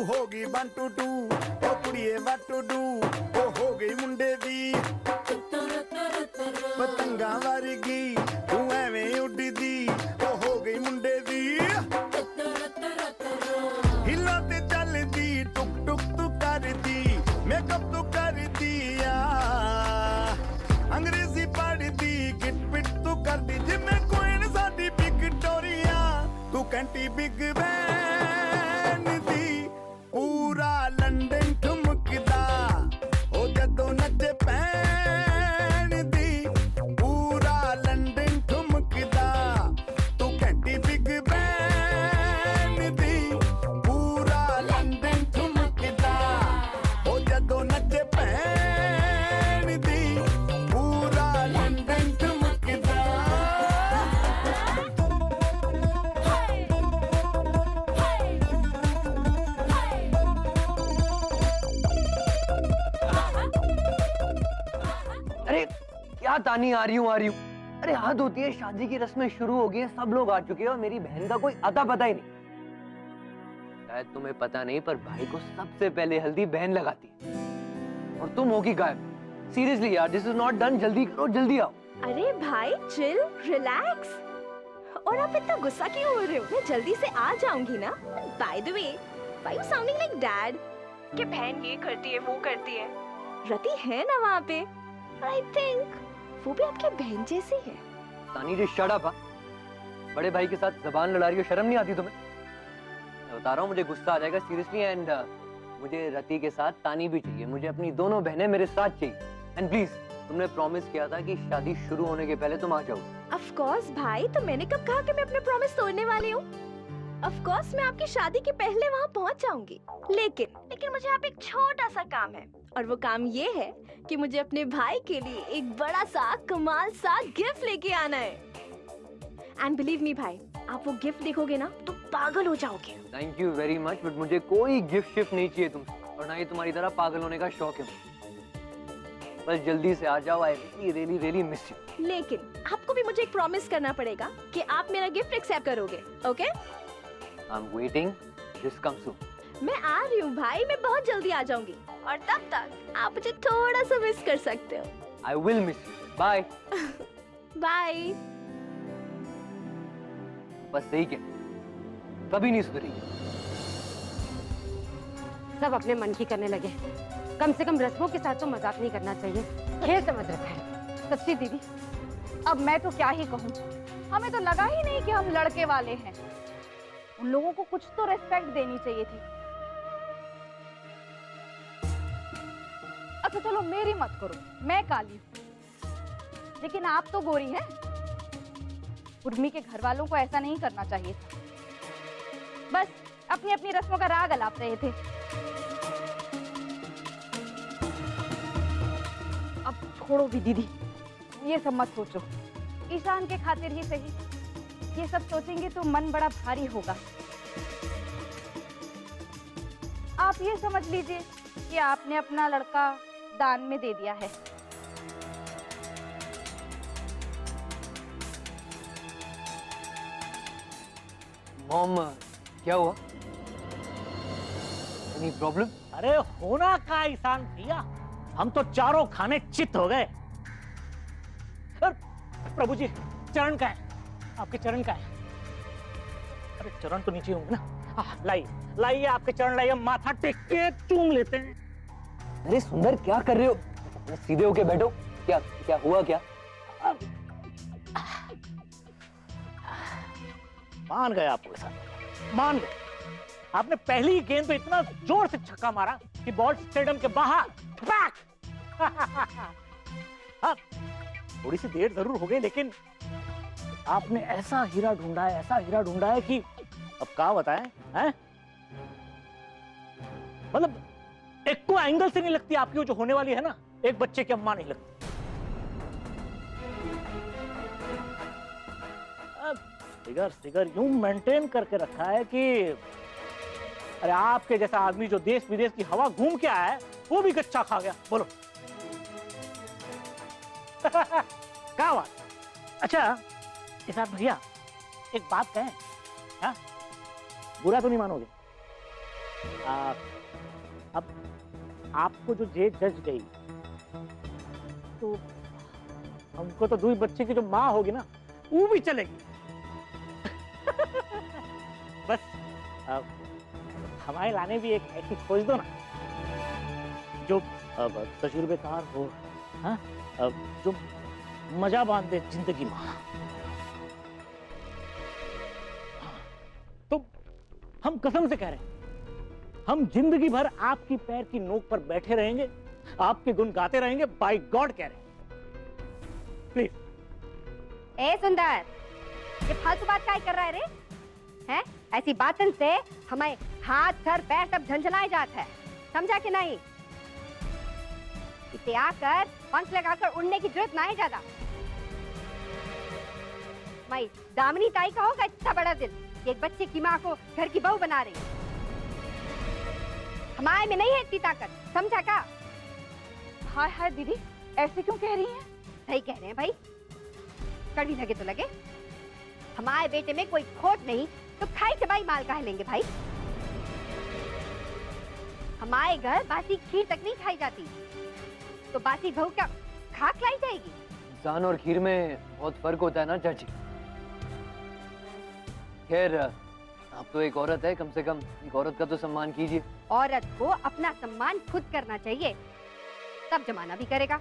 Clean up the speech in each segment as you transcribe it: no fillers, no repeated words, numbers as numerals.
हो गई 1 2 2 ओ कुड़िए what to do ओ हो गई मुंडे दी पतंगा वर्गी तू एवें उड़दी ओ हो गई मुंडे दी हिला ते चलदी टुक टुक तू करदी मेकअप तू करदी अंग्रेजी पढ़दी किट पिट तू करदी जिमें कोइन साडी विक्टोरिया तू कैंटी बिग बैन दी पूरा लंदन ठुमकदा ओ जदों नचे पैन दी पूरा लंदन ठुमकदा तू कैंटी बिग बैन दी पूरा लंदन ठुमकदा ओ जदों नचे पैन दी पूरा लंदन ठुमकदा अरे क्या तानी आ रही हूँ अरे हद होती है, शादी की रस्में शुरू हो गई हैं, सब लोग आ चुके हैं और मेरी बहन का कोई अता पता ही नहीं। शायद तुम्हें पता नहीं पर भाई को सबसे पहले हल्दी बहन लगाती है और तुम होगी गायब। सीरियसली यार, दिस इज नॉट डन। जल्दी करो, जल्दी आओ। अरे भाई चिल, रिलैक्स। और आप इतना गुस्सा क्यों हो रहे हो? मैं जल्दी से आ जाऊंगी ना। By the way, why you sounding like dad? कि बहन ये करती है, वो करती है। रति है ना वहाँ पे? आई थिंक वो भी आपकी बहन जैसी है। तानी जी शट अप। बड़े भाई के साथ जबान लड़ा रही हो, शर्म नहीं आती तुम्हें? मैं बता रहा हूँ मुझे गुस्सा आ जाएगा सीरियसली। एंड मुझे रति के साथ तानी भी चाहिए। मुझे अपनी दोनों बहनें मेरे साथ चाहिए। एंड प्लीज, तुमने प्रॉमिस किया था कि शादी शुरू होने के पहले तुम आ जाओ। ऑफ कोर्स भाई, तो मैंने कब कहा कि मैं अपने प्रॉमिस तोड़ने वाली हूँ? ऑफ कोर्स मैं आपकी शादी के पहले वहाँ पहुँच जाऊंगी। लेकिन मुझे यहाँ पे एक छोटा सा काम है और वो काम ये है कि मुझे अपने भाई के लिए एक बड़ा सा कमाल सा गिफ्ट लेके आना है। एंड बिलीव मी भाई, आप वो गिफ्ट देखोगे ना तो पागल हो जाओगे। Thank you very much, but मुझे कोई गिफ्ट शिफ्ट नहीं चाहिए तुमसे और ना ही तुम्हारी तरह पागल होने का शौक है। बस जल्दी से आ जाओ। I really really miss you. लेकिन आपको भी मुझे एक प्रॉमिस करना पड़ेगा कि आप मेरा गिफ्ट एक्सेप्ट करोगे। Okay? I am waiting, just come soon. मैं आ रही हूँ भाई, मैं बहुत जल्दी आ जाऊंगी और तब तक आप मुझे थोड़ा सा मिस कर सकते हो। I will miss you. Bye. Bye. बस सही क्या, कभी नहीं सुधरेगी। सब अपने मन की करने लगे। कम से कम रस्मों के साथ तो मजाक नहीं करना चाहिए। खेल समझ रखा है। सच्ची दीदी, अब मैं तो क्या ही कहूँ। हमें तो लगा ही नहीं कि हम लड़के वाले हैं। उन लोगों को कुछ तो रेस्पेक्ट देनी चाहिए थी। अच्छा चलो मेरी मत करो, मैं काली हूँ, लेकिन आप तो गोरी हैं। उर्मी के घर वालों को ऐसा नहीं करना चाहिए था। बस अपनी अपनी रस्मों का राग अलाप रहे थे। अब छोड़ो भी दीदी, ये सब मत सोचो। ईशान के खातिर ही सही, ये सब सोचेंगे तो मन बड़ा भारी होगा। आप ये समझ लीजिए कि आपने अपना लड़का दान में दे दिया है। मॉम, क्या हुआ? Any problem? अरे होना का ईशान भैया, हम तो चारों खाने चित हो गए। प्रभु जी, चरण का है, आपके चरण का है। अरे चरण तो नीचे होंगे ना। लाइए लाइए, आपके चरण लाइए, माथा टेक के चूम लेते हैं। अरे सुंदर, क्या कर रहे हो? सीधे होके बैठो। क्या क्या हुआ? क्या मान गए आपको ईशान, मान गए। आपने पहली ही गेंद पे इतना जोर से छक्का मारा कि बॉल स्टेडियम के बाहर बैक। हाँ, थोड़ी सी देर जरूर हो गई, लेकिन आपने ऐसा हीरा ढूंढा है, ऐसा हीरा ढूंढा है कि अब क्या बताएं, हैं? मतलब एक को एंगल से नहीं लगती आपकी वो जो होने वाली है ना, एक बच्चे की अम्मा नहीं लगती। फिगर फिगर यूं मेंटेन करके रखा है कि अरे आपके जैसा आदमी जो देश विदेश की हवा घूम के आया है वो भी कच्चा खा गया। बोलो क्या बात? अच्छा ईशान भैया, एक बात कहें, हाँ? बुरा तो नहीं मानोगे? अब आपको जो जेज जज गई तो हमको तो दूसरी बच्चे की जो माँ होगी ना वो भी चलेगी। बस हमारे लाने भी एक ऐसी खोज दो ना जो तजुर्बेकार हो, हाँ, जो मजा बांध दे जिंदगी में। तो हम कसम से कह रहे हैं, हम जिंदगी भर आपकी पैर की नोक पर बैठे रहेंगे, आपके गुण गाते रहेंगे, बाय गॉड कह रहे हैं। प्लीज। ए सुंदर, ये फालतू बात काय कर रहा है रे? हैं? ऐसी बातन से हमें हाथ सर पैर सब झंझनाए जाता है, समझा कि नहीं? इसे आकर पंख लगाकर उड़ने की जरूरत ना है ज्यादा। मैं दामिनी ताई का होगा इतना बड़ा दिल कि एक बच्चे की माँ को घर की बहू बना रही है। हमारे में नहीं है इतनी ताकत, समझा का? हाय हाय दीदी, ऐसे क्यों कह रही हैं? सही कह रहे हैं भाई, कड़वी लगे तो लगे। हमारे बेटे में कोई खोट नहीं तो खाई चबाई माल काहे लेंगे भाई? हमारे घर बासी खीर तक नहीं खाई जाती, तो बासी बहू क्या खाक लाई जाएगी? जान और खीर में बहुत फर्क होता है ना चाची। खैर, आप तो एक औरत है, कम से कम एक औरत का तो सम्मान कीजिए। औरत को अपना सम्मान खुद करना चाहिए, तब जमाना भी करेगा।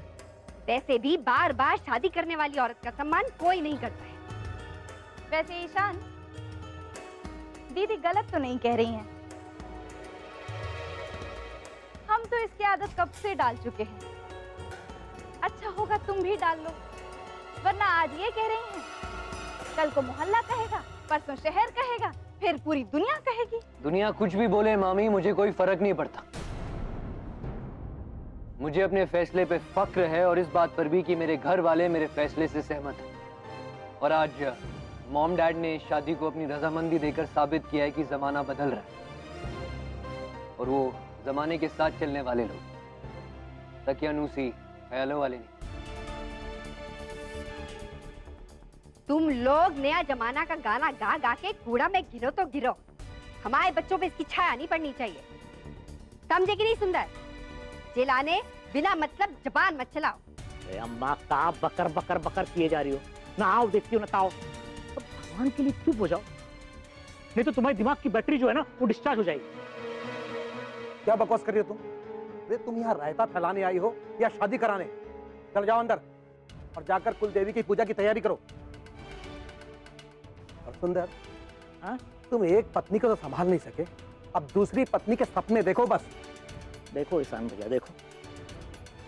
वैसे भी बार बार शादी करने वाली औरत का सम्मान कोई नहीं करता है। वैसे ईशान, दीदी गलत तो नहीं कह रही हैं। हम तो इसकी आदत कब से डाल चुके हैं। अच्छा होगा तुम भी डाल लो, वरना आज ये कह रही हैं, कल को मोहल्ला कहेगा, परसों शहर कहेगा, फिर पूरी दुनिया कहेगी। दुनिया कुछ भी बोले मामी, मुझे कोई फर्क नहीं पड़ता। मुझे अपने फैसले पे फक्र है और इस बात पर भी कि मेरे घर वाले मेरे फैसले से सहमत हैं। और आज मॉम डैड ने इस शादी को अपनी रजामंदी देकर साबित किया है कि जमाना बदल रहा है और वो जमाने के साथ चलने वाले लोग, तकियानूसी ख्यालों वाले नहीं। तुम लोग नया जमाना का गाना गा गा के कूड़ा में गिरो तो गिरो, हमारे बच्चों पे इसकी छाया नहीं पड़नी चाहिए, समझे कि नहीं सुंदर? जिलाने बिना मतलब जबान मत चलाओ। अम्मा का बकर बकर बकर किए जा रही हो ना, आओ देखती हो ना, ताओ भगवान के लिए चुप हो जाओ, नहीं तो तुम्हारे दिमाग की बैटरी जो है ना वो डिस्चार्ज हो जाएगी। क्या बकवास कर रही हो तुम? अरे तुम यहाँ रायता फैलाने आई हो या शादी कराने? चल जाओ अंदर और जाकर कुल देवी की पूजा की तैयारी करो। और सुंदर, हाँ? तुम एक पत्नी को तो संभाल नहीं सके, अब दूसरी पत्नी के सपने देखो बस। देखो ईशान भैया, देखो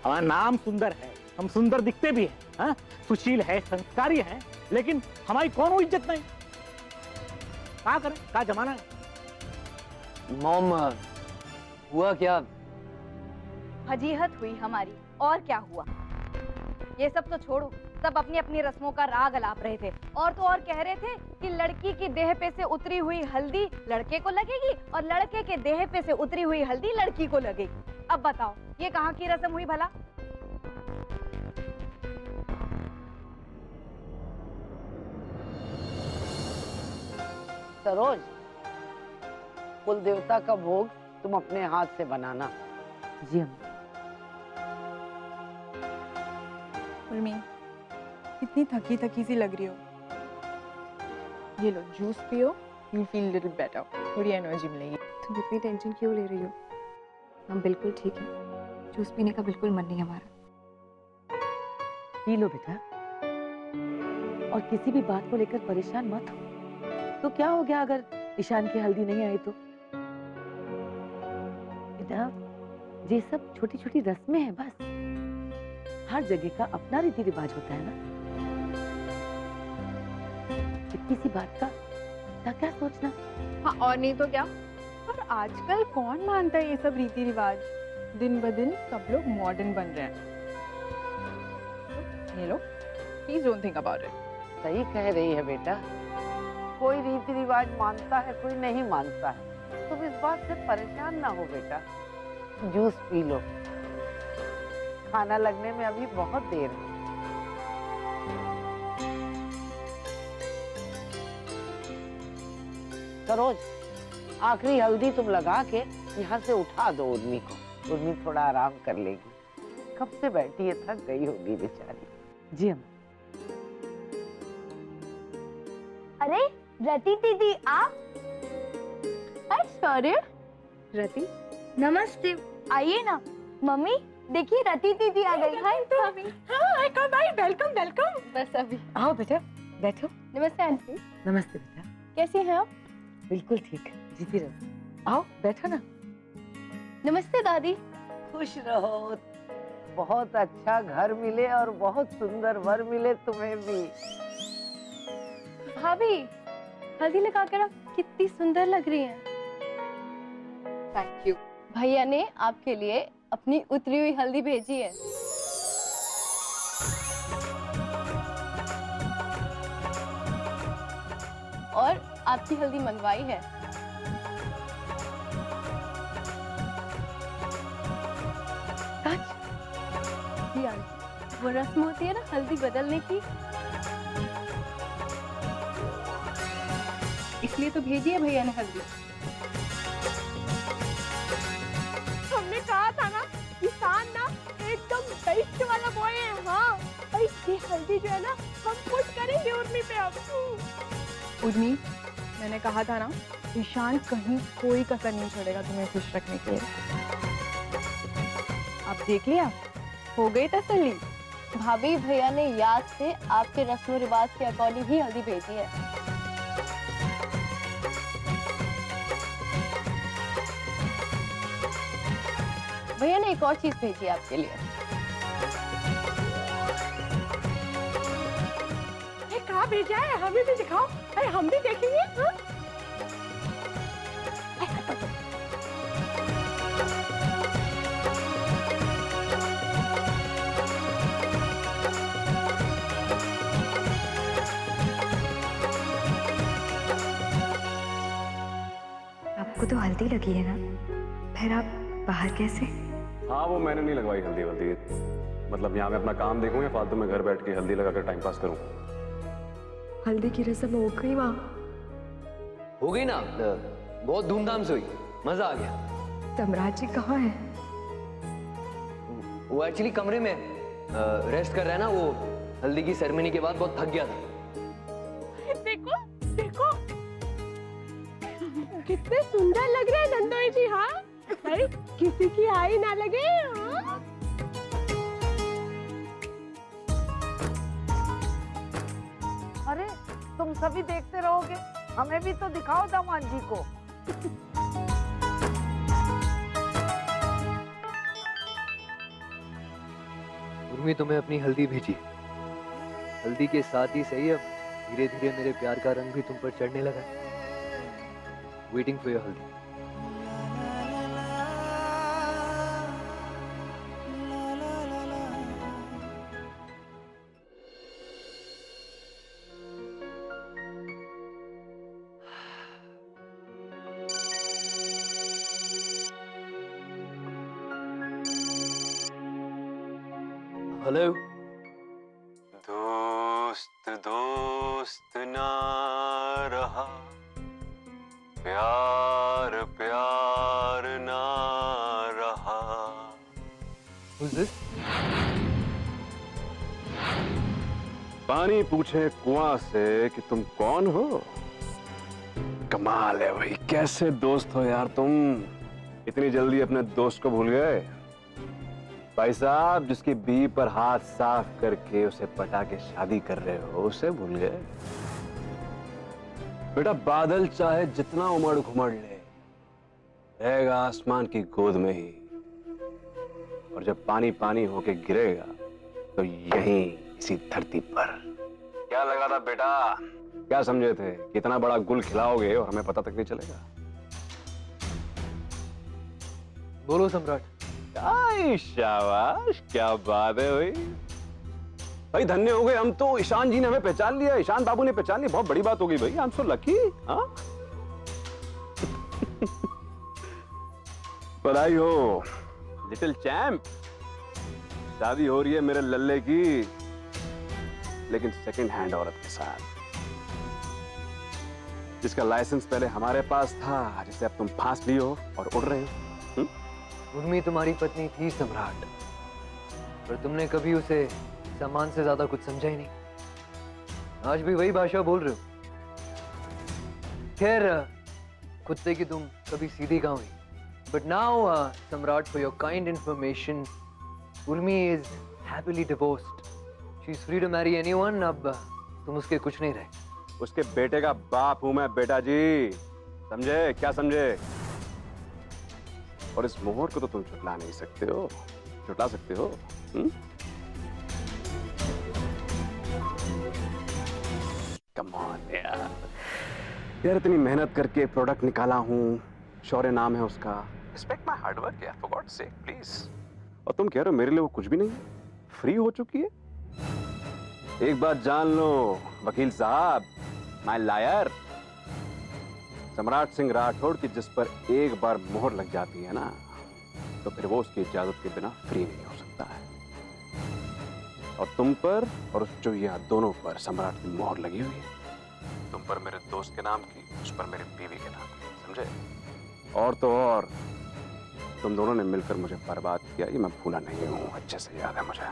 हमारा नाम सुंदर है, हम सुंदर दिखते भी हैं, हाँ? सुशील है, संस्कारी है, लेकिन हमारी कौन वो इज्जत नहीं। क्या करें, क्या जमाना है। मॉम, हुआ क्या? फजीहत हुई हमारी, और क्या हुआ? ये सब तो छोड़ो, सब अपनी अपनी रस्मों का राग अलाप रहे थे, और तो और कह रहे थे कि लड़की की देह पे से उतरी हुई हल्दी लड़के को लगेगी और लड़के के देह पे से उतरी हुई हल्दी लड़की को लगेगी। अब बताओ ये कहाँ की रस्म हुई भला? सरोज, कुल देवता का भोग तुम अपने हाथ से बनाना। जी अम्मा। उर्मी, कितनी थकी थकी सी लग रही हो। ये लो जूस पियो, यू फील लिटिल बेटर, थोड़ी एनर्जी मिलेगी। तुम इतनी टेंशन क्यों ले रही हो? हम बिल्कुल ठीक है, जूस पीने का बिल्कुल मन नहीं हमारा। पी लो बेटा, और किसी भी बात को लेकर परेशान मत हो। तो क्या हो गया अगर ईशान की हल्दी नहीं आई तो? बेटा, ये सब छोटी छोटी रस्में हैं बस, हर जगह का अपना रीति रिवाज होता है ना। इतनी सी बात का इतना क्या सोचना। हाँ, और नहीं तो क्या। और आजकल कौन मानता है ये सब रीति रिवाज? दिन ब दिन सब लोग मॉडर्न बन रहे हैं। ये लो, please don't think about it. सही कह रही है बेटा, कोई रीति रिवाज मानता है, कोई नहीं मानता है। तुम इस बात से परेशान ना हो बेटा, जूस पी लो, खाना लगने में अभी बहुत देर है। सरोज, आखिरी हल्दी तुम लगा के यहाँ से उठा दो उर्मी को, उर्मी थोड़ा आराम कर लेगी। कब से बैठी है, थक गई होगी बेचारी। जी अम्मा। अरे रति दीदी आप? सॉरी रति, नमस्ते, आइए ना। मम्मी देखिए रति दीदी आ गई। हाय भाभी। हाँ, कम आई, वेलकम वेलकम। बस अभी। आओ बेटा, बैठो। नमस्ते आंटी, नमस्ते बेटा। कैसे हैं आप? बिल्कुल ठीक, जीती रहो। आओ बैठो ना। नमस्ते दादी। खुश रहो, बहुत अच्छा घर मिले और बहुत सुंदर वर मिले तुम्हें भी। भाभी हल्दी लगाकर आप कितनी सुंदर लग रही हैं। Thank you. भैया ने आपके लिए अपनी उतरी हुई हल्दी भेजी है। और आपकी हल्दी मंगवाई है। जी आंटी, वो रस्म होती है ना हल्दी बदलने की, इसलिए तो भेजी है भैया ने हल्दी। हमने कहा था ना, किसान ना एकदम बेस्ट वाला बॉय है। हाँ, और ये हल्दी जो है ना हम पुट करेंगे उर्मी पे अब। उर्मी, मैंने कहा था ना, ईशान कहीं कोई कसर नहीं छोड़ेगा तुम्हें खुश रखने के लिए। आप देख लिया, हो गई तसल्ली। भाभी भैया ने याद से आपके रस्म रिवाज के अकॉर्डिंग ही हल्दी भेजी है। भैया ने एक और चीज भेजी है आपके लिए। कहाँ भेजा है, हमें भी दिखाओ। अरे हम भी देखेंगे। हाँ? आपको तो हल्दी लगी है ना, फिर आप बाहर कैसे? हाँ, वो मैंने नहीं लगवाई हल्दी वल्दी। मतलब यहाँ मैं अपना काम देखूं या फालतू में घर बैठ के हल्दी लगाकर टाइम पास करूं? हल्दी की रस्म हो गई वहाँ? हो गई ना, बहुत धूमधाम से हुई, मजा आ गया। तमराज जी कहाँ है? वो एक्चुअली कमरे में रेस्ट कर रहा है ना, वो हल्दी की सेरेमनी के बाद बहुत थक गया था। देखो देखो कितने सुंदर लग रहे हैं नंदोई जी। हाँ, अरे किसी की आई ना लगे। हाँ? अरे तुम सभी देखते रहोगे, हमें भी तो दिखाओ दामाद जी को। उर्मी, तुम्हें अपनी हल्दी भेजी। हल्दी के साथ ही सही, अब धीरे धीरे मेरे प्यार का रंग भी तुम पर चढ़ने लगा। वेटिंग फॉर योर हल्दी। हेलो। दोस्त दोस्त ना रहा, प्यार प्यार ना रहा। Who's this? पानी पूछे कुआं से कि तुम कौन हो। कमाल है भाई, कैसे दोस्त हो यार तुम, इतनी जल्दी अपने दोस्त को भूल गए। भाई साहब, जिसकी बीवी पर हाथ साफ करके उसे पटा के शादी कर रहे हो, उसे भूल गए। बेटा, बादल चाहे जितना उमड़ घुमड़ ले, रहेगा आसमान की गोद में ही। और जब पानी पानी होके गिरेगा तो यहीं इसी धरती पर। क्या लगा था बेटा, क्या समझे थे कि इतना बड़ा गुल खिलाओगे और हमें पता तक नहीं चलेगा? बोलो सम्राट। आई शाबाश, क्या बात है भाई। भाई धन्य हो गए हम तो, ईशान जी ने हमें पहचान लिया, ईशान बाबू ने पहचान लिया, बहुत बड़ी बात हो गई भाई। I am so lucky. हाँ बधाई हो लिटिल चैंप, शादी हो रही है मेरे लल्ले की, लेकिन सेकंड हैंड औरत के साथ। जिसका लाइसेंस पहले हमारे पास था, जिसे अब तुम फांस लिए हो और उड़ रहे हो। उर्मी तुम्हारी पत्नी थी सम्राट, पर तुमने कभी उसे सामान से ज्यादा कुछ समझा ही नहीं। आज भी वही भाषा बोल रहे हो। खैर, कुत्ते की तुम कभी सीधी कहाँ हुई। But now Samrat, for your kind information, Urmi is happily divorced. She is free to marry anyone. अब तुम उसके कुछ नहीं रहे। उसके बेटे का बाप हूं मैं बेटा जी, समझे? क्या समझे? और इस मोहर को तो तुम छुटला नहीं सकते हो। छुटला सकते हो? कम ऑन यार, इतनी मेहनत करके प्रोडक्ट निकाला हूं, शौर्य नाम है उसका। रिस्पेक्ट माय हार्ड वर्क यार, फॉर गॉड्स सेक प्लीज। और तुम कह रहे हो मेरे लिए वो कुछ भी नहीं, फ्री हो चुकी है। एक बात जान लो वकील साहब, माय लायर, सम्राट सिंह राठौड़ की जिस पर एक बार मोहर लग जाती है ना, तो फिर वो उसकी इजाजत के बिना फ्री नहीं हो सकता है। और तुम पर और उस चुहिया दोनों पर सम्राट की मोहर लगी हुई है। तुम पर मेरे दोस्त के नाम की, उस पर मेरी बीवी के नाम की, समझे? और तो और तुम दोनों ने मिलकर मुझे बर्बाद किया, ये मैं भूला नहीं हूं, अच्छे से याद है मुझे।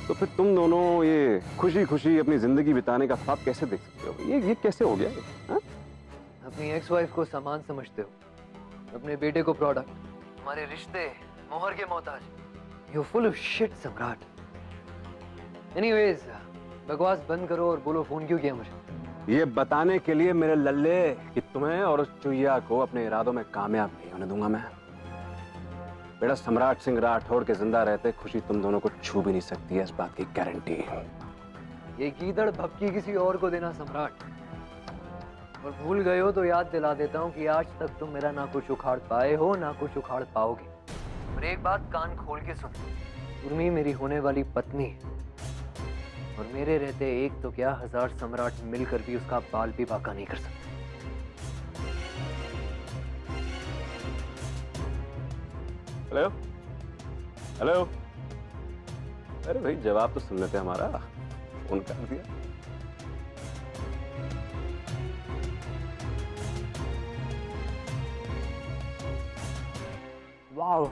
तो फिर तुम दोनों ये खुशी खुशी अपनी जिंदगी बिताने का ख्वाब कैसे देख सकते हो? ये कैसे हो गया? हा? अपनी एक्स वाइफ को सामान समझते हो, अपने बेटे को प्रोडक्ट, हमारे रिश्ते मोहर के मोहताज। यू फुल ऑफ शिट सम्राट। एनीवेज, बकवास बंद करो और बोलो फोन क्यों किया मुझे। ये बताने के लिए मेरे लल्ले कि तुम्हें और उस चुहिया को अपने इरादों में कामयाब नहीं होने दूंगा मैं। बेटा, सम्राट सिंह राठौड़ के जिंदा रहते खुशी तुम दोनों को छू भी नहीं सकती है, इस बात की गारंटी। ये गीदड़ भपकी किसी और को देना सम्राट। और भूल गए हो तो याद दिला देता हूँ कि आज तक तुम मेरा ना कुछ उखाड़ पाए हो, ना कुछ उखाड़ पाओगे। और एक बात कान खोल के सुन, उर्मी मेरी होने वाली पत्नी है, और मेरे रहते एक तो क्या 1000 सम्राट मिलकर भी उसका बाल भी बाका नहीं कर सकते। हेलो हेलो, अरे भाई जवाब तो सुन लेते हमारा, फोन कर दिया। वाओ,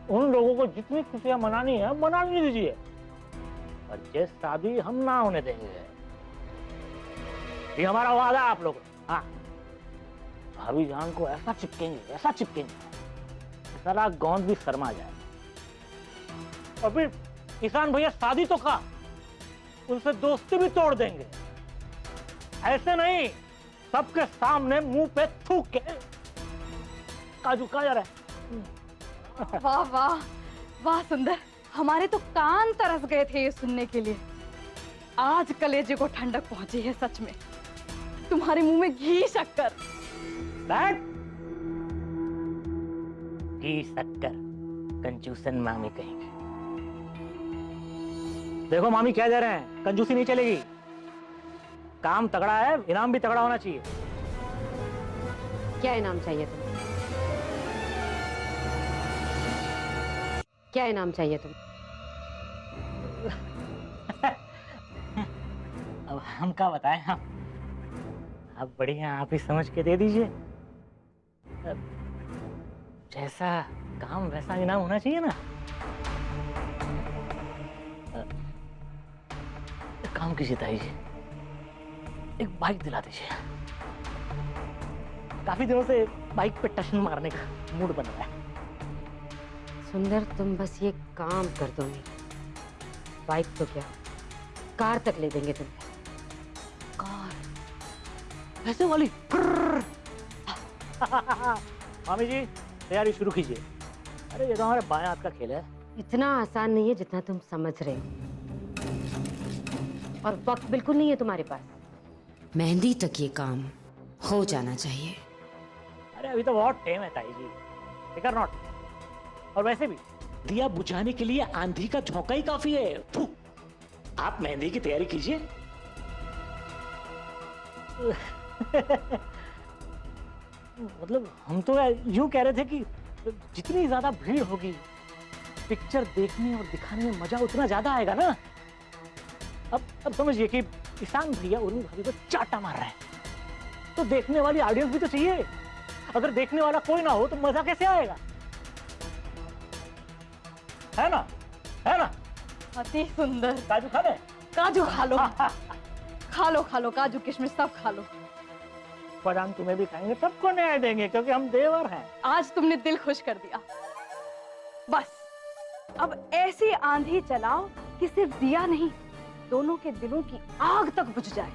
उन लोगों को जितनी खुशियां मनानी है मनाने दीजिए, और ये शादी हम ना होने देंगे। ये हमारा वादा है आप लोग। हाँ, भाभी जान को ऐसा चिपकेंगे सारा गांव भी शर्मा जाए। और फिर किसान भैया शादी तो का, उनसे दोस्ती भी तोड़ देंगे। ऐसे नहीं, सबके सामने मुंह पे थूक के काजू का जा रहा है। वाह वाह वाह सुंदर, हमारे तो कान तरस गए थे ये सुनने के लिए। आज कलेजे को ठंडक पहुंची है सच में। तुम्हारे मुंह में घी शक्कर। घी शक्कर कंजूसन मामी कहेंगे। देखो मामी क्या दे रहे हैं, कंजूसी नहीं चलेगी। काम तगड़ा है, इनाम भी तगड़ा होना चाहिए। क्या इनाम चाहिए तुम्हें? क्या इनाम चाहिए तुम्हें? अब हम क्या बताएं, हम आप बढ़िया आप ही समझ के दे दीजिए। जैसा काम वैसा इनाम होना चाहिए ना। एक काम कीजिए ताई जी, एक बाइक दिला दीजिए। काफी दिनों से बाइक पे टशन मारने का मूड बन रहा है। सुंदर, तुम बस ये काम कर दो नहीं, बाइक तो क्या, कार तक ले देंगे तुम्हें। कार ऐसे वाली? मामी जी तैयारी शुरू कीजिए। अरे ये तो हमारे बाएं हाथ का खेल है। इतना आसान नहीं है जितना तुम समझ रहे हो, और वक्त बिल्कुल नहीं है तुम्हारे पास। मेहंदी तक ये काम हो जाना चाहिए। अरे अभी तो बहुत टाइम है ताई जी, फिकर नॉट। और वैसे भी दिया बुझाने के लिए आंधी का झोंका ही काफी है। थू, आप मेहंदी की तैयारी कीजिए। मतलब हम तो यूं कह रहे थे कि जितनी ज्यादा भीड़ होगी, पिक्चर देखने और दिखाने में मजा उतना ज्यादा आएगा ना। अब समझिए कि ईशान भैया उर्मी भाभी को चाटा मार रहे हैं, तो देखने वाली ऑडियंस भी तो चाहिए। अगर देखने वाला कोई ना हो तो मजा कैसे आएगा? है ना, है ना? अति सुंदर। काजू खाने? काजू खा लो। खा लो खा लो, काजू किशमिश सब खा लो। बादाम तुम्हें भी खाएंगे, सबको न्याय देंगे, क्योंकि हम देवर हैं। आज तुमने दिल खुश कर दिया। बस अब ऐसी आंधी चलाओ कि सिर्फ दिया नहीं, दोनों के दिलों की आग तक बुझ जाए।